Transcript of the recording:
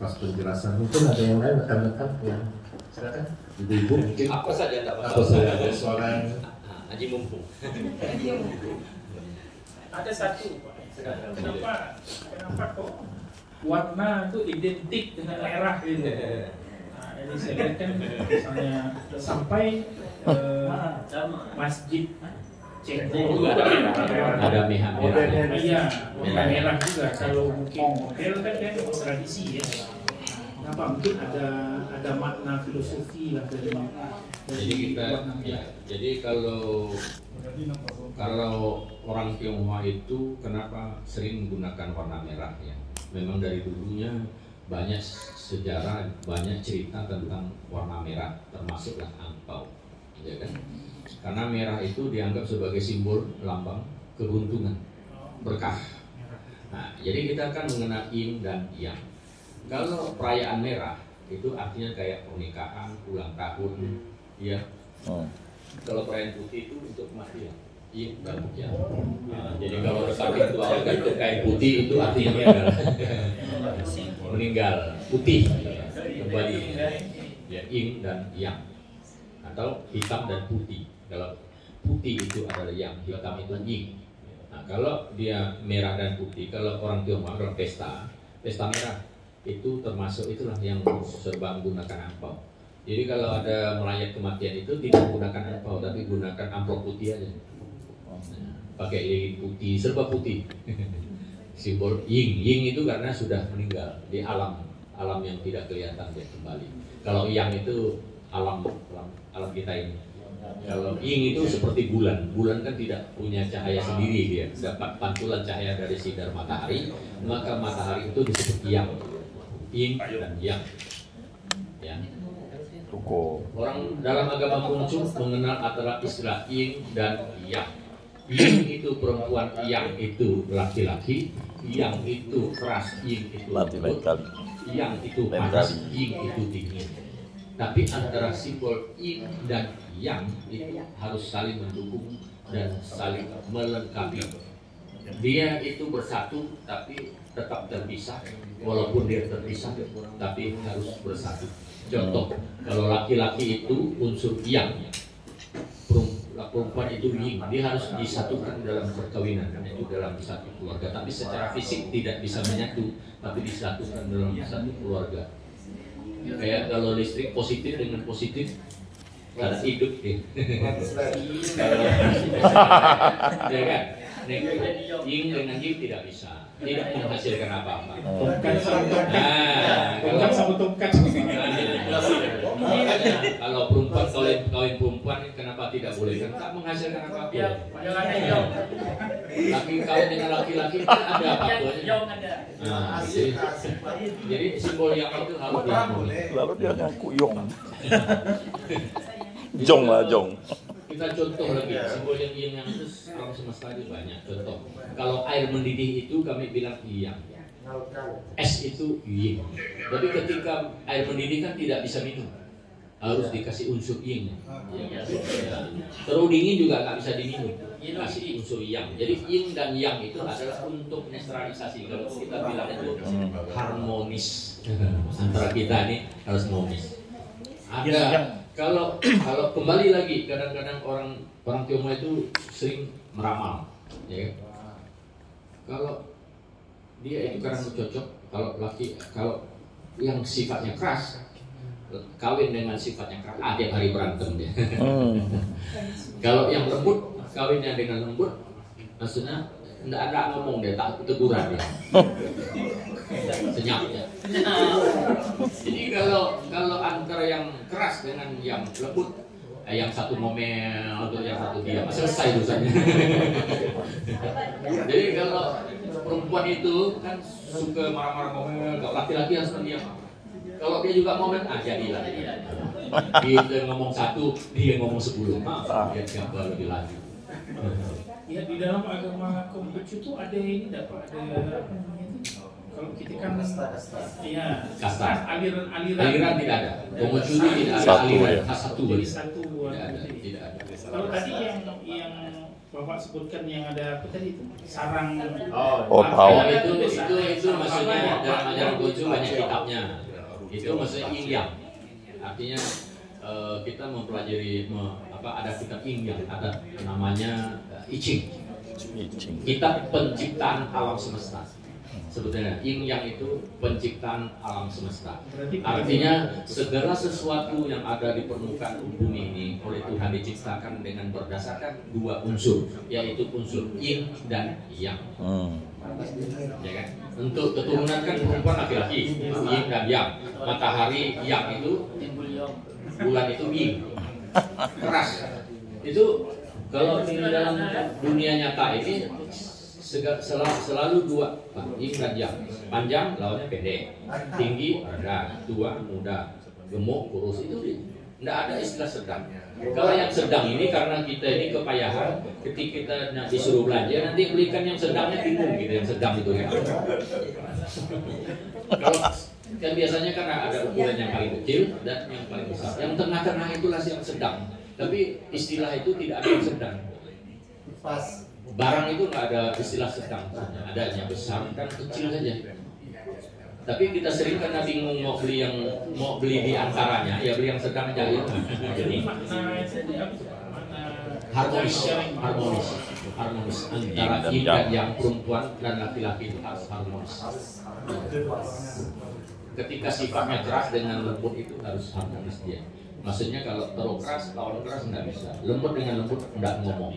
atas penjelasan. Mungkin ada yang lain rekan-rekan yang silakan. Ibu-ibu mungkin apa saja tak apa saja ada soalan. Haji mumpung. Ada satu Pak. Kenapa kok warna itu identik dengan merah gitu? Nah, ini saya lihat kan misalnya sampai masjid Cengho juga ada merah. Iya, merah juga. Kalau mungkin model kan tradisi ya. Kenapa mungkin ada makna filosofi lah dari Jadi kita ya, jadi kalau orang Tionghoa itu kenapa sering menggunakan warna merah ya? Memang dari dulunya banyak sejarah, banyak cerita tentang warna merah, termasuklah angpau, ya kan? Karena merah itu dianggap sebagai simbol lambang keberuntungan, berkah. Nah, jadi kita akan mengenal yin dan yang. Kalau perayaan merah itu artinya kayak pernikahan, ulang tahun, ya. Kalau perayaan putih itu untuk kematian, yin dan yang. Nah, jadi kalau saking tua itu kain putih itu artinya meninggal, putih kembali, ya yin dan yang, atau hitam dan putih. Kalau putih itu adalah yang, hitam itu yin. Nah, kalau dia merah dan putih, kalau orang Tionghoa orang pesta merah itu termasuk itulah yang serba menggunakan angpau. Jadi kalau ada melayat kematian itu tidak menggunakan angpau, tapi gunakan amplop putih aja. Nah, pakai lilin putih, serba putih. Simbol yin, yin itu karena sudah meninggal di alam yang tidak kelihatan dia kembali. Kalau yang itu alam kita ini. Kalau yin itu seperti bulan kan tidak punya cahaya sendiri, dia dapat pantulan cahaya dari sinar matahari, maka matahari itu disebut yang, yin dan yang. Ya. Orang dalam agama Konghucu mengenal antara istilah yin dan yang. Yin itu perempuan, yang itu laki-laki, yang itu keras, yin itu lembut, yang itu panas, yin itu dingin. Tapi antara simbol yin dan yang itu harus saling mendukung dan saling melengkapi. Dia itu bersatu tapi tetap terpisah, walaupun dia terpisah tapi harus bersatu. Contoh, kalau laki-laki itu unsur yang, perempuan itu yin, dia harus disatukan dalam perkawinan, itu dalam satu keluarga. Tapi secara fisik tidak bisa menyatu, tapi disatukan dalam satu keluarga. Kayak kalau listrik positif dengan positif ada hidup deh. Ya kan? Yin dengan yin tidak bisa, tidak menghasilkan apa-apa. Tongkat sama tongkat. Kalau perempuan kawin perempuan kenapa tidak boleh? Kan tak menghasilkan apa-apa. Tapi kawin dengan laki-laki ada apa-apa. Jadi simbol yang itu harus diharmoni. Lalu dia ngaku yong. Jong lah jong. Kita contoh lagi simbol yang itu alam semesta itu banyak. Contoh, kalau air mendidih itu kami bilang yang, es itu yin. Tapi ketika air mendidih kan tidak bisa minum, harus dikasih unsur yin. Ya. Terus dingin juga nggak bisa diminum, kasih unsur yang. Jadi yin dan yang itu adalah untuk netralisasi. Kalau kita bilang itu harmonis antara kita ini harus harmonis. Ada kalau kembali lagi kadang-kadang orang Tionghoa itu sering meramal, ya. Kalau dia itu kadang cocok, kalau yang sifatnya keras kawin dengan sifatnya keras, tiap hari berantem dia. Kalau yang lembut kawinnya dengan lembut, maksudnya tidak ada ngomong dia, tak teguran dia. Senyapnya. Jadi kalau antara yang keras dengan yang lembut, yang satu ngomel atau yang satu diam, selesai dosanya. Jadi kalau perempuan itu kan suka marah-marah ngomel, kalau laki-laki harus mendiam. Kalau dia juga ngomel, jadilah. Dia ngomong satu, dia ngomong 10. Dia siapa lebih lanjut. Ya, di dalam agama Konghucu itu ada ini dapat ada kalau kita kan ya kasta, aliran tidak ada. Konghucu tidak ada aliran satu. Tidak ada. Kalau tadi yang Bapak sebutkan yang ada apa tadi itu? Sarang. Oh, tahu. Itu maksudnya dalam ajaran Konghucu banyak kitabnya. Itu maksudnya yin yang. Artinya kita mempelajari ada kitab yin yang, ada namanya I Ching. Kitab penciptaan alam semesta. Sebetulnya yin yang itu penciptaan alam semesta. Artinya segala sesuatu yang ada di permukaan bumi ini oleh Tuhan diciptakan dengan berdasarkan dua unsur, yaitu unsur yin dan yang. Ya kan? Untuk keturunan kan perempuan laki-laki, yin dan yang. Matahari yang itu, bulan itu yin, keras. Itu kalau di dalam dunia nyata ini selalu dua, yin dan yang. Panjang lawannya pendek, tinggi rendah, tua muda, gemuk kurus, itu tidak ada istilah sedang. Kalau yang sedang ini karena kita ini kepayahan, ketika kita disuruh belanja nanti belikan yang sedangnya bingung gitu, yang sedang itu ya. Kalau kan biasanya karena ada ukuran yang paling kecil dan yang paling besar, yang tengah-tengah itulah yang sedang. Tapi istilah itu tidak ada yang sedang. Barang itu nggak ada istilah sedang, adanya besar dan kecil saja. Tapi kita sering karena bingung mau beli di antaranya, ya beli yang sedang aja ya. Jadi makna harmonis antara yin dan yang, perempuan dan laki-laki itu harus harmonis. Ketika sifatnya keras dengan lembut itu harus harmonis dia. Maksudnya kalau terlalu keras lawan keras nggak bisa. Lembut dengan lembut nggak ngomong.